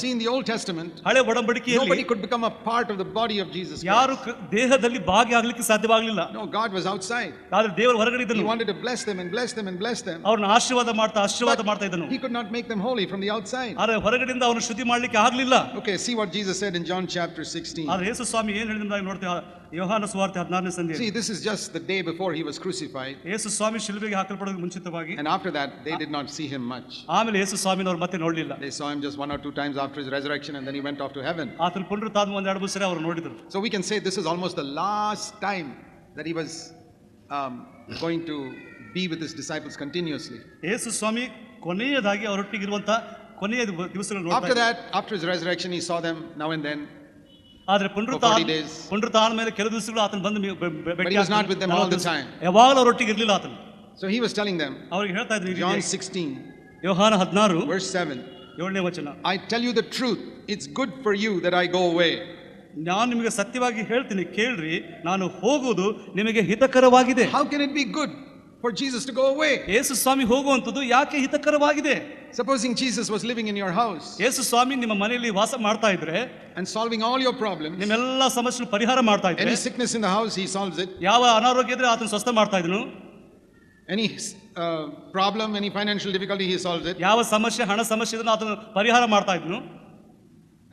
See, in the Old Testament, ಹಳೆ ಒಡಂಬಡಿಕೆಯಲ್ಲಿ nobody could become a part of the body of Jesus ಯಾರು Christ. ದೇಹದಲ್ಲಿ ಭಾಗಿಯಾಗಲಿಕ್ಕೆ ಸಾಧ್ಯವಾಗಲಿಲ್ಲ. No, God was outside. ಆದ್ರೆ ದೇವರು ಹೊರಗಡೆ He ಇದ್ದನು. wanted to bless them and bless them and bless them. ಅವ್ರನ್ನ ಆಶೀರ್ವಾದ ಮಾಡ್ತಾ ಇದ್ದನು. He could not make them holy from the outside. ಆದ್ರೆ ಹೊರಗಡೆಯಿಂದ ಅವನು ಶುದ್ಧಿ ಮಾಡ್ಲಿಕ್ಕೆ ಆಗಲಿಲ್ಲ. Okay, see what Jesus said in John chapter 16. ಆದ್ರೆ ಯೇಸು ಸ್ವಾಮಿ ಏನು ಹೇಳಿದಾಗ ನೋಡ್ತೇವೆ ಯೋಹಾನ ಸುವಾರ್ತೆ 16ನೇ ಸಂಧಿಯಲ್ಲಿ. See, this is just the day before he was crucified. ಯೇಸು ಸ್ವಾಮಿ ಶಿಲುಬೆಗೆ ಹಾಕಲ್ಪಡೋದಕ್ಕೆ ಮುಂಚಿತವಾಗಿ. And after that, they did not see him much. ಆಮೇಲೆ ಯೇಸು ಸ್ವಾಮಿನವರು ಮತ್ತೆ ನೋಡಲಿಲ್ಲ. They saw him just 1 or 2 times after his resurrection, and then he went off to heaven. ಆತನ ಪುನರುತ್ಥಾನ ಒಂದು ಎರಡು ಸರಿ ಅವರು ನೋಡಿದರು. So we can say this is almost the last time that he was going to be with his disciples continuously. ಯೇಸು ಸ್ವಾಮಿ ಕೊನೆಯದಾಗಿ ಅವರೊಟ್ಟಿಗೆ ಇರುವಂತ ಕೊನೆಯ ದಿವಸಗಳು ನೋಡ್ತಾ. After that, after his resurrection, he saw them now and then. ಆದ್ರೆ ಪುನರುತ್ಥಾನ ಮೇಲೆ ಕೆಲವು ದಿವಸಗಳು ಆತನ ಬಂದು but he was not with them all the time. ಯಾವಾಗಲೂ ಅವರೊಟ್ಟಿಗೆ ಇರಲಿಲ್ಲ ಆತನು. So he was telling them, ಅವರಿಗೆ ಹೇಳ್ತಾ ಇದ್ರು, John 16 ಯೋಹಾನ 16 verse 7, 7ನೇ ವಚನ, I tell you the truth, it's good for you that I go away. ನಾನು ನಿಮಗೆ ಸತ್ಯವಾಗಿ ಹೇಳ್ತೀನಿ, ಕೇಳ್ರಿ, ನಾನು ಹೋಗುವುದು ನಿಮಗೆ ಹಿತಕರವಾಗಿದೆ. How can it be good for Jesus to go away? ಯೇಸು ಸ್ವಾಮಿ ಹೋಗುವಂತದ್ದು ಯಾಕೆ ಹಿತಕರವಾಗಿದೆ? Supposing Jesus was living in your house, ಯೇಸು ಸ್ವಾಮಿ ನಿಮ್ಮ ಮನೆಯಲ್ಲಿ ವಾಸ ಮಾಡ್ತಾ ಇದ್ರೆ and solving all your problems, ನಿಮ್ಮೆಲ್ಲ ಸಮಸ್ಯೆ ಪರಿಹಾರ ಮಾಡ್ತಾ ಇದ್ರೆ, any sickness in the house he solves it, ಯಾವ ಅನಾರೋಗ್ಯ ಇದ್ರೆ ಆತನ ಸ್ವಸ್ಥ ಮಾಡ್ತಾ ಇದ್ನು, any problem, any financial difficulty he solves it, ಯಾವ ಸಮಸ್ಯೆ ಹಣ ಸಮಸ್ಯೆ ಇದ್ರೆ ಆತನ ಪರಿಹಾರ ಮಾಡ್ತಾ ಇದ್ನು.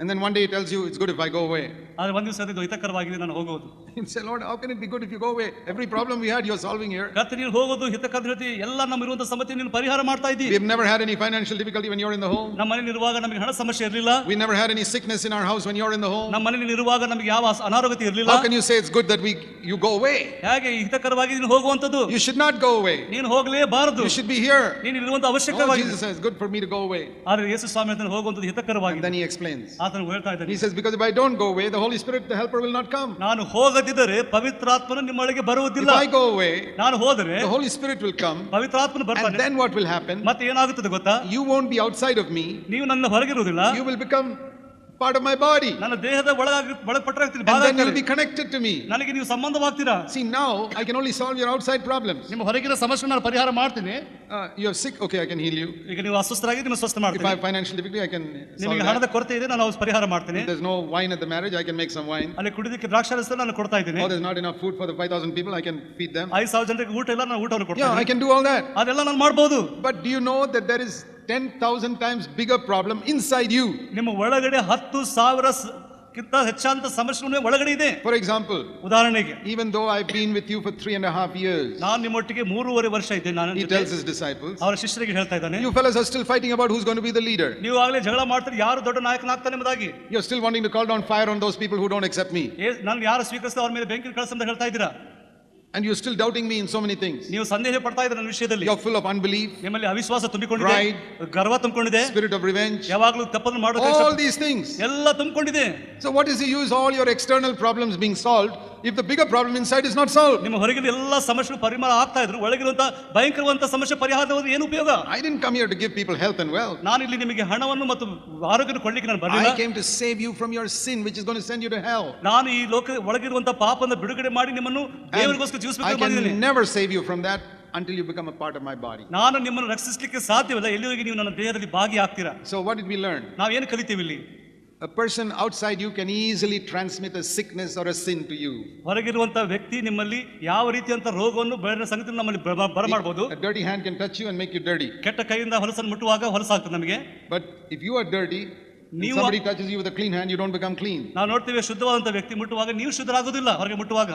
and then one day he tells you it's good if I go away. ಆದ್ರೆ ಒಂದು ದಿವಸ ಅದು ಹಿತಕರವಾಗಿದೆ, ನಾನು ಹೋಗೋದು. You say, Lord, how can it be good if you go away? Every problem we had you're solving here. ಕರ್ತನೇ, ನೀನು ಹೋಗೋದು ಹಿತಕರತೆ, ಎಲ್ಲ ನಮ್ಮ ಇರುವಂತ ಸಮಸ್ಯೆ ನೀನು ಪರಿಹಾರ ಮಾಡ್ತಾ ಇದ್ದೀ. We have never had any financial difficulty when you're in the home. ನಮ್ಮ ಮನೆಯಲ್ಲಿ ಇರುವಾಗ ನಮಗೆ ಹಣ ಸಮಸ್ಯೆ ಇರಲಿಲ್ಲ. We never had any sickness in our house when you're in the home. ನಮ್ಮ ಮನೆಯಲ್ಲಿ ಇರುವಾಗ ನಮಗೆ ಯಾವ ಅನಾರೋಗ್ಯ ಇರಲಿಲ್ಲ. How can you say it's good that you go away? ಹೇಗೆ ಹಿತಕರವಾಗಿ ನೀನು ಹೋಗುವಂತದ್ದು? You should not go away. ನೀನು ಹೋಗಲೇಬಾರದು. You should be here. ನೀನು ಇರುವಂತ ಅವಶ್ಯಕವಾಗಿದೆ. Jesus says it's good for me to go away. ಆದ್ರೆ ಯೇಸು ಸ್ವಾಮಿ ಅದನ್ನು ಹೋಗುವಂತದ್ದು ಹಿತಕರವಾಗಿದೆ. And then he explains. ಆತನು ಹೇಳ್ತಾ ಇದ್ದಾನೆ. He says, because if I don't go away, the Holy Spirit, the helper, will not come. ನಾನು ಹೋಗದಿದ್ದರೆ ಪವಿತ್ರಾತ್ಮನು ನಿಮ್ಮೊಳಗೆ ಬರುವುದಿಲ್ಲ. If I go away, ನಾನು ಹೋದರೆ the Holy Spirit will come. ಪವಿತ್ರಾತ್ಮನು ಬರ್ತಾನೆ. And then what will happen? ಮತ್ತೆ ಏನಾಗುತ್ತದೆ ಗೊತ್ತಾ? You won't be outside of me. ನೀವು ನನ್ನ ಹೊರಗಿರುವುದಿಲ್ಲ. You will become part of my body. ನನ್ನ ದೇಹದ ಒಳಪಟ್ಟರಾಗ್ತೀರಿ. And then you'll be connected to me. ನನಗೆ ನೀವು ಸಂಬಂಧವಾಗ್ತೀರಾ. See, now I can only solve your outside problems. ನಿಮ್ಮ ಹೊರಗಿನ ಸಮಸ್ಯೆ ನಾನು ಪರಿಹಾರ ಮಾಡ್ತೀನಿ. You are sick, okay, I can heal you. ಈಗ ನೀವು ಅಸ್ವಸ್ಥರಾಗಿದ್ದೀರಿ, ನಾನು ಸ್ವಸ್ಥ ಮಾಡ್ತೀನಿ. If I have financial difficulty, I can solve ನಿಮಗೆ that. ಹಣದ ಕೊರತೆ ಇದೆ, ನಾನು ಪರಿಹಾರ ಮಾಡ್ತೀನಿ. If there's no wine at the marriage, I can make some wine. ಅಲ್ಲಿ ಕುಡಿದಕ್ಕೆ ದ್ರಾಕ್ಷಾರಸ ನಾನು ಕೊಡ್ತಾ ಇದ್ದೀನಿ. Or there's not enough food for the 5,000 people, I can feed them. 5,000 ಜನರಿಗೆ ಊಟ ಇಲ್ಲ, ನಾನು ಊಟವನ್ನು ಕೊಡ್ತೀನಿ. Yeah, I can do all that. ಅದೆಲ್ಲ ನಾನು ಮಾಡಬಹುದು. But do you know that there is 10,000 times bigger problem inside you? ನಿಮ್ಮ ಒಳಗಡೆ 10,000 ಕಿಂತ ಹೆಚ್ಚಾದ ಸಮಸ್ಯೆ ಒಳಗಡೆ ಇದೆ. For example, ಉದಾಹರಣೆಗೆ, even though I've been with you for 3.5 years, ನಾನು ನಿಮ್ಮೊಟ್ಟಿಗೆ 3.5 ವರ್ಷ ಇದ್ದೇನೆ. ನಾನು he tells his disciples, ಅವರ ಶಿಷ್ಯರಿಗೆ ಹೇಳ್ತಾ ಇದ್ದಾನೆ, you fellas are still fighting about who's going to be the leader. ನೀವು ಆಗಲೇ ಜಗಳ ಮಾಡ್ತೀರಿ, ಯಾರು ದೊಡ್ಡ ನಾಯಕನಾಗ್ತಾನೆ ಎಂಬುದಾಗಿ. You're still wanting to call down fire on those people who don't accept me. ನಾನು ಯಾರು ಸ್ವೀಕರಿಸಿದ ಅವರ ಮೇಲೆ ಬೆಂಕಿ ಕಳಿಸ ಅಂತ ಹೇಳ್ತಾ ಇದ್ದೀರಾ. And you're still doubting me in so many things. ನೀವು ಸಂದೇಹ ಪಡ್ತಾ ಇದ್ದೀರಾ ನನ್ನ ವಿಷಯದಲ್ಲಿ. You're full of unbelief, ನಿಮ್ಮಲ್ಲಿ ಅವಿಶ್ವಾಸ ತುಂಬಿಕೊಂಡಿದೆ, pride, ಗರ್ವ ತುಂಬಿಕೊಂಡಿದೆ, spirit of revenge, ಯಾವಾಗಲೂ ತಪ್ಪನ್ನು ಮಾಡೋದು, all these things ಎಲ್ಲ ತುಂಬಿಕೊಂಡಿದೆ. So what is the use all your external problems being solved if the bigger problem inside is not solved? ನಿಮ್ಮ ಹೊರಗಿನ ಎಲ್ಲ ಸಮಸ್ಯೆಗಳು ಪರಿಹಾರ ಆಗ್ತಾ ಇದ್ರು, ಒಳಗಿರುವಂತ ಭಯಂಕರವಂತ ಸಮಸ್ಯೆ ಪರಿಹಾರವಾದ ಏನು ಉಪಯೋಗ? I didn't come here to give people health and wealth. ನಾನು ಇಲ್ಲಿ ನಿಮಗೆ ಹಣವನ್ನು ಮತ್ತು ಆರೋಗ್ಯವನ್ನು ಕೊಡ್ಲಿಕ್ಕೆ ನಾನು ಬರಲಿಲ್ಲ. I came to save you from your sin which is going to send you to hell. ನಾನು ಈ ಲೋಕ ಒಳಗಿರುವಂತ ಪಾಪವನ್ನು ಬಿಡುಗಡೆ ಮಾಡಿ ನಿಮ್ಮನ್ನು ದೇವರಿಗೋಸ್ಕರ ಜೀವಿಸಬೇಕು ಮಾಡಿದ್ದೇನೆ. I can never save you from that until you become a part of my body. ನಾನು ನಿಮ್ಮನ್ನು ರಕ್ಷಿಸಲಿಕ್ಕೆ ಸಾಧ್ಯವಿಲ್ಲ ಎಲ್ಲಿವರೆಗೆ ನೀವು ನನ್ನ ದೇಹದಲ್ಲಿ ಭಾಗಿಯಾಗ್ತೀರಾ. So what did we learn? ನಾವು ಏನು ಕಲಿತೀವಿ ಇಲ್ಲಿ? A person outside you can easily transmit a sickness or a sin to you. ಹೊರಗಿರುವಂತ ವ್ಯಕ್ತಿ ನಿಮ್ಮಲ್ಲಿ ಯಾವ ರೀತಿಯಂತ ರೋಗವನ್ನು ಬೇರೆ ಸಂಗತಿ ನಮ್ಮಲ್ಲಿ ಬರಮಾಡಬಹುದು. A dirty hand can touch you and make you dirty. ಕೆಟ್ಟ ಕೈಯಿಂದ ಹೊಲಸನ್ನು ಮುಟ್ಟುವಾಗ ಹೊಲಸಾಗ್ತದೆ ನಮಗೆ. But if you are dirty, somebody touches you with a clean hand, you don't become clean. ನಾವು ನೋಡ್ತೀವಿ, ಶುದ್ಧವಾದಂತ ವ್ಯಕ್ತಿ ಮುಟ್ಟುವಾಗ ನೀವು ಶುದ್ಧರಾಗೋದಿಲ್ಲ, ಹೊರಗೆ ಮುಟ್ಟುವಾಗ.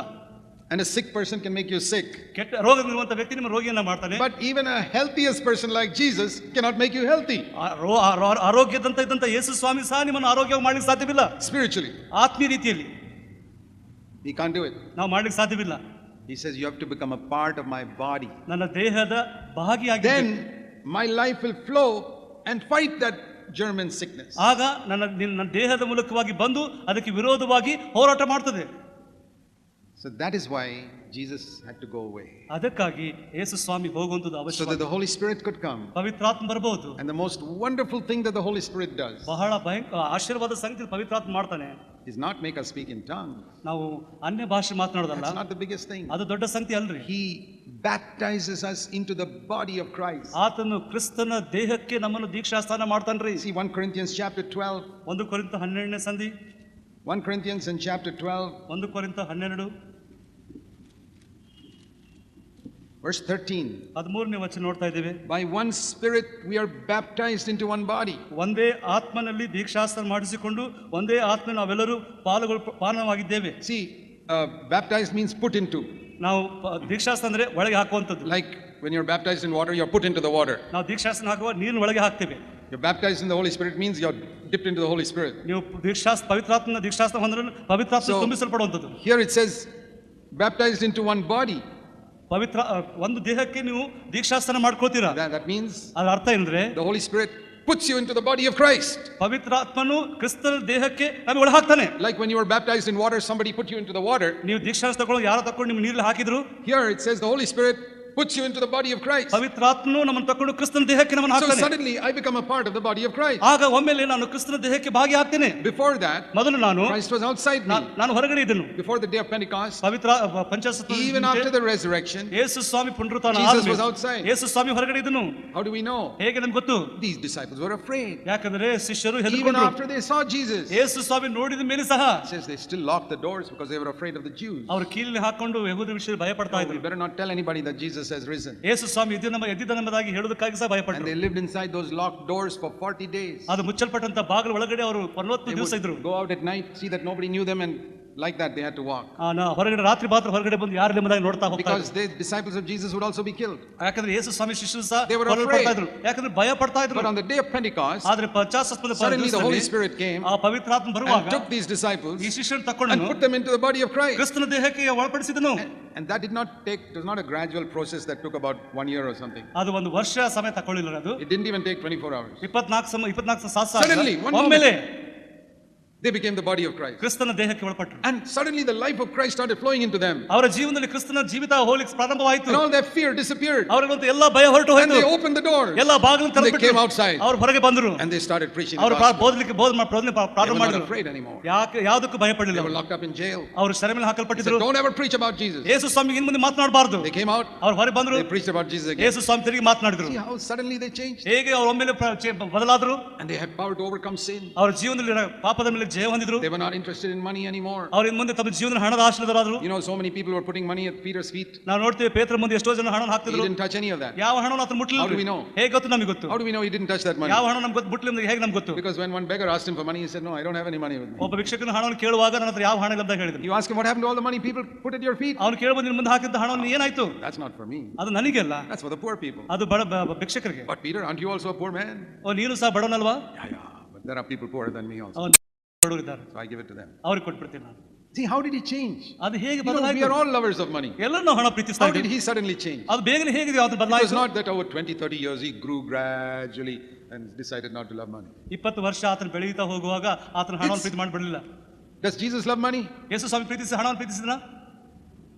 And a sick person can make you sick. ಕೆಟ್ಟ ರೋಗವಿರುವಂತ ವ್ಯಕ್ತಿ ನಿಮ್ಮ ರೋಗಿಯನ್ನ ಮಾಡ್ತಾನೆ. But even a healthiest person like Jesus cannot make you healthy. ಆರೋಗ್ಯದಂತ ಇದ್ದಂತ ಯೇಸು ಸ್ವಾಮಿ ಸಹ ನಿಮ್ಮನ್ನು ಆರೋಗ್ಯವಾಗಿ ಮಾಡ್ಲಿಕ್ಕೆ ಸಾಧ್ಯವಿಲ್ಲ. Spiritually, ಆತ್ಮೀಯ ರೀತಿಯಲ್ಲಿ he can't do it. ನಾವು ಮಾಡ್ಲಿಕ್ಕೆ ಸಾಧ್ಯವಿಲ್ಲ. He says you have to become a part of my body. ನನ್ನ ದೇಹದ ಭಾಗಿಯಾಗಿ, then my life will flow and fight that German sickness. ಆಗ ನನ್ನ ದೇಹದ ಮೂಲಕವಾಗಿ ಬಂದು ಅದಕ್ಕೆ ವಿರೋಧವಾಗಿ ಹೋರಾಟ ಮಾಡ್ತದೆ. So that is why Jesus had to go away. ಅದಕ್ಕಾಗಿ ಯೇಸು ಸ್ವಾಮಿ ಹೋಗುವಂತದ್ದು ಅವಶ್ಯಕ. So that the Holy Spirit could come. ಪವಿತ್ರಾತ್ಮ ಬರಬಹುದು. And the most wonderful thing that the Holy Spirit does, ಬಹಳ ಆಶೀರ್ವಾದ ಸಂಗತಿ ಪವಿತ್ರಾತ್ಮ ಮಾಡ್ತಾನೆ, is not make us speak in tongues. ನಾವು ಅನ್ಯ ಭಾಷೆ ಮಾತನಾಡೋದಲ್ಲ. That's not the biggest thing. ಅದು ದೊಡ್ಡ ಸಂಗತಿ ಅಲ್ರಿ. He baptizes us into the body of Christ. ಆತನು ಕ್ರಿಸ್ತನ ದೇಹಕ್ಕೆ ನಮ್ಮನ್ನು ದೀಕ್ಷಾಸ್ನಾನ ಮಾಡ್ತಾನ್ರಿ. See 1 Corinthians chapter 12. 1 ಕೊರಿಂಥ 12ನೇ ಸಂಧಿ. 1 Corinthians in chapter 12. 1 ಕೊರಿಂಥ 12 verse 13. 13ನೇ ವಚನ ನೋಡ್ತಾ ಇದ್ದೇವೆ. By one spirit we are baptized into one body. ಒಂದೇ ಆತ್ಮನಲ್ಲಿ ದೀಕ್ಷಾಸ್ನಾನ ಮಾಡಿಸಿಕೊಂಡು ಒಂದೇ ಆತ್ಮ ನಾವೆಲ್ಲರೂ ಪಾನವಾಗಿದ್ದೇವೆ. See, baptized means put into. ನಾವು ದೀಕ್ಷಾಸ್ನಾನ ಅಂದ್ರೆ ಒಳಗೆ ಹಾಕುವಂಥದ್ದು. Like when you're baptized in water, you're put into the water. ನಾವು ದೀಕ್ಷಾಸ್ನಾನ ಹಾಕುವ ನೀರಿನ ಒಳಗೆ ಹಾಕ್ತೇವೆ. You're baptized in the Holy Spirit means you're dipped into the Holy Spirit. ನೀವು ಪವಿತ್ರಾತ್ಮನ ದೀಕ್ಷಾಸ್ನಾನ ಹೊಂದಿದ್ರೆ ಪವಿತ್ರಾತ್ಮ ತುಂಬಿಸಲ್ಪಡುವಂಥದ್ದು. Here it says baptized into one body. ಪವಿತ್ರ ಒಂದು ದೇಹಕ್ಕೆ ನೀವು ದೀಕ್ಷಾಸ್ನಾನ ಮಾಡ್ಕೊಳ್ತೀರಾ. That means ಅದರ ಅರ್ಥ ಏನಂದ್ರೆ the Holy Spirit puts you into the body of Christ. ಪವಿತ್ರಾತ್ಮನು ಕ್ರಿಸ್ತನ ದೇಹಕ್ಕೆ ನಮಗೆ ಒಳ ಹಾಕ್ತಾನೆ. Like when you were baptized in water, somebody put you into the water. ನೀವು ದೀಕ್ಷಾಸ್ನಾನ ತಗೊಳ್ಳೋ ಯಾರು ತಕೊಂಡು ನಿಮ್ಮ ನೀರಲ್ಲಿ ಹಾಕಿದ್ರು. Here it says the Holy Spirit puts you into the body of Christ. ಪವಿತ್ರಾತ್ಮನು ನಮ್ಮನ್ನು ತಕೊಂಡು ಕ್ರಿಸ್ತನ ದೇಹಕ್ಕೆ ನಮ್ಮನ್ನು So ಹಾಕ್ತಾನೆ. suddenly I become a part of the body of Christ. ಆಗ ಒಮ್ಮೆಲೆ ನಾನು ಕ್ರಿಸ್ತನ ದೇಹಕ್ಕೆ ಭಾಗಿ ಆಗ್ತೇನೆ. Before that, ಮೊದಲು ನಾನು Christ was outside me. ನಾನು ಹೊರಗಡೆ ಇದ್ದನು. Before the day of Pentecost, Pavithra ಪಂಚಾಶತ್ತ even after the resurrection, ಯೇಸು ಸ್ವಾಮಿ ಪುನರುತ್ಥಾನ Jesus was ಆದಮೇಲೆ outside. ಯೇಸು ಸ್ವಾಮಿ ಹೊರಗಡೆ ಇದ್ದನು. How do we know? ಹೇಗೆ ನಮ್ಗೆ ಗೊತ್ತು? These disciples were afraid. ಯಾಕಂದ್ರೆ ಶಿಷ್ಯರು Even ಹೆದರಿಕೊಂಡರು. after they saw Jesus, ಯೇಸು ಸ್ವಾಮಿ ನೋಡಿದ ಮೇಲೆ ಸಹ it says they still locked the doors because they were afraid of the Jews. ಅವರು ಕೀಲಿನ ಹಾಕೊಂಡು ಯಹೂದ ವಿಷಯ ಭಯ ಪಡ್ತಾ We ಇದ್ರು. better not tell anybody that Jesus has risen. ಯೇಸು ಸ್ವಾಮಿ ಎದ್ದಿದ್ದ ನಮ್ಮದಾಗಿ ಹೇಳೋದಕ್ಕಾಗಿ ಸಹ And ಭಯಪಟ್ಟರು. they lived inside those locked doors for 40 days. ಅದು ಮುಚ್ಚಲ್ಪಟ್ಟಂತ ಬಾಗಿಲ ಒಳಗಡೆ ಅವರು 40 ದಿವಸ ಇದ್ರು. Go out at night, see that nobody knew them, and like that they had to walk. ಹೊರಗಡೆ ರಾತ್ರಿ ಮಾತ್ರ ಹೊರಗಡೆ ಬಂದು ಯಾರು ಎಂಬುದಾಗಿ ನೋಡ್ತಾ ಹೋಗ್ತಾ Because the disciples of Jesus would also be killed. ಯಾಕಂದ್ರೆ ಯೇಸು ಸ್ವಾಮಿ ಶಿಷ್ಯರು ಸಹ They were ಕೊಲ್ಲಲ್ಪಡ್ತಾ afraid. ಇದ್ರು. ಯಾಕಂದ್ರೆ ಭಯ ಪಡ್ತಾ ಇದ್ರು. But on the day of Pentecost, ಆದ್ರೆ ಪಂಚಾಶತ್ಮದ suddenly the Holy Spirit came ಆ ಪವಿತ್ರಾತ್ಮ and ಬರುವಾಗ took these disciples ಈ ಶಿಷ್ಯರನ್ನು and ತಕೊಂಡು put them into the body of Christ. ಕ್ರಿಸ್ತನ ದೇಹಕ್ಕೆ ಒಳಪಡಿಸಿದನು. And that did not take, it was not a gradual process that took about 1 year or something. ಅದು ಒಂದು ವರ್ಷ ಸಮಯ ತಕೊಳ್ಳಿಲ್ಲ. ಅದು It didn't even take 24 hours. 24 ಸಾಸ Suddenly, one ಒಮ್ಮೆಲೆ They became the body of Christ. ಕ್ರಿಸ್ತನ ದೇಹಕ್ಕೆ ಒಳಪಟ್ಟರು. And suddenly the life of Christ started flowing into them. ಅವರ ಜೀವನದಲ್ಲಿ ಕ್ರಿಸ್ತನ ಜೀವಿತ ಹೋಗ್ಲಿಕ್ಕೆ ಪ್ರಾರಂಭವಾಯಿತು. And all their fear disappeared. ಅವರಿಗಂತೂ ಎಲ್ಲ ಭಯ ಹೊರಟು And ಹೋಯಿತು. they opened the door. ಎಲ್ಲ ಬಾಗಿಲನ್ನು They came ತೆರೆದ್ಬಿಟ್ರು. outside. ಅವರು ಹೊರಗೆ ಬಂದರು. And they started preaching the ಅವರು gospel. ಬೋಧನೆ ಪ್ರಾರಂಭ They were not ಮಾಡಿದರು. afraid anymore. ಯಾವುದಕ್ಕೂ ಭಯ They ಪಡಲಿಲ್ಲ. were locked up in jail. ಅವರು ಸೆರೆ ಮೇಲೆ They ಹಾಕಲ್ಪಟ್ಟಿದ್ರು. said, don't ever preach about Jesus. ಯೇಸು ಸ್ವಾಮಿಗೆ ಇನ್ನು ಮುಂದೆ ಮಾತನಾಡಬಾರದು. They came out. ಅವರು ಹೊರಗೆ ಬಂದರು. They preached about Jesus again. ಯೇಸು ಸ್ವಾಮಿ ತಿರುಗಿ ಮಾತನಾಡಿದ್ರು. See how suddenly they changed. ಹೇಗೆ ಅವರು ಒಮ್ಮೆಲೆ ಬದಲಾದರು. And they had power to overcome sin. ಅವರ ಜೀವನದಲ್ಲಿ ಪಾಪದ ಮೇಲೆ ಜಯ ಹೊಂದಿದ್ರು. They were not interested in money anymore. ಅವರು ಇನ್ನು ಮುಂದೆ ತಮ್ಮ ಜೀವನ ಹಣದ ಆಶ್ರಯದರಾದರು. You know, so many people were putting money at Peter's feet. ನಾವು ನೋಡ್ತೀವಿ ಪೇತ್ರ ಮುಂದೆ ಎಷ್ಟೋ ಜನ ಹಣ He ಹಾಕ್ತಿದ್ರು. didn't touch any of that. ಯಾವ ಹಣವನ್ನು ಆತನು ಮುಟ್ಟಲಿಲ್ಲ. How do we know? ಹೇಗೆ ಗೊತ್ತು? ನಮಗೆ ಗೊತ್ತು. How do we know he didn't touch that money? ಯಾವ ಹಣ ನಮ್ಗೆ ಮುಟ್ಟಲಿಲ್ಲ ಹೇಗೆ ನಮ್ಗೆ ಗೊತ್ತು? Because when one beggar asked him for money, he said, no, I don't have any money with me. ಒಬ್ಬ ಭಿಕ್ಷಕನ ಹಣವನ್ನು ಕೇಳುವಾಗ ನನ್ನ ಹತ್ರ ಯಾವ ಹಣ ಇಲ್ಲ ಅಂತ ಹೇಳಿದ್ರು. You ask him what happened to all the money people put at your feet? ಅವನು ಕೇಳುವ ನಿನ್ನ ಮುಂದೆ ಹಾಕಿದ್ದ ಹಣವನ್ನು ಏನಾಯ್ತು? That's not for me. ಅದು ನನಗೆಲ್ಲ. That's for the poor people. ಅದು ಭಿಕ್ಷಕರಿಗೆ. But Peter, aren't you also a poor man? ನೀನು ಸಹ ಬಡವನಲ್ವಾ? Yeah. But there are people poorer than me also. ಅವನು ಬಡವರಿದ್ದಾರೆ. So I give it to them. ಅವ್ರಿಗೆ ಕೊಟ್ಬಿಡ್ತೀನಿ ನಾನು. See, how did he change? ಅದು ಹೇಗೆ You know, we ಬದಲಾಯಿತು? are all lovers of money. ಎಲ್ಲರೂ ನಾವು ಹಣ ಪ್ರೀತಿಸ್ತಾ How did ಇದ್ದೀವಿ. he suddenly change? ಅದು ಬೇಗನೆ ಹೇಗಿದೆ ಅದು It was ಬದಲಾಯಿತು? not that over 20, 30 years he grew gradually and decided not to love money. 20 ವರ್ಷ ಆತನ ಬೆಳೆಯುತ್ತಾ ಹೋಗುವಾಗ ಆತನ ಹಣವನ್ನು ಪ್ರೀತಿ ಮಾಡಿಬಿಡಲಿಲ್ಲ. Does Jesus love money? ಯೇಸು ಸ್ವಾಮಿ ಪ್ರೀತಿಸಿ ಹಣವನ್ನು ಪ್ರೀತಿಸಿದನಾ?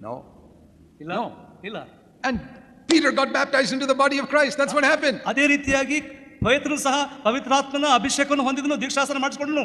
No. ಇಲ್ಲ. No. ಇಲ್ಲ. And Peter got baptized into the body of Christ. That's what happened. ಅದೇ ರೀತಿಯಾಗಿ ಪೇತ್ರನು ಸಹ ಪವಿತ್ರಾತ್ಮನ ಅಭಿಷೇಕವನ್ನು ಹೊಂದಿದನು, ದೀಕ್ಷಾಸನ ಮಾಡಿಸಿಕೊಂಡನು.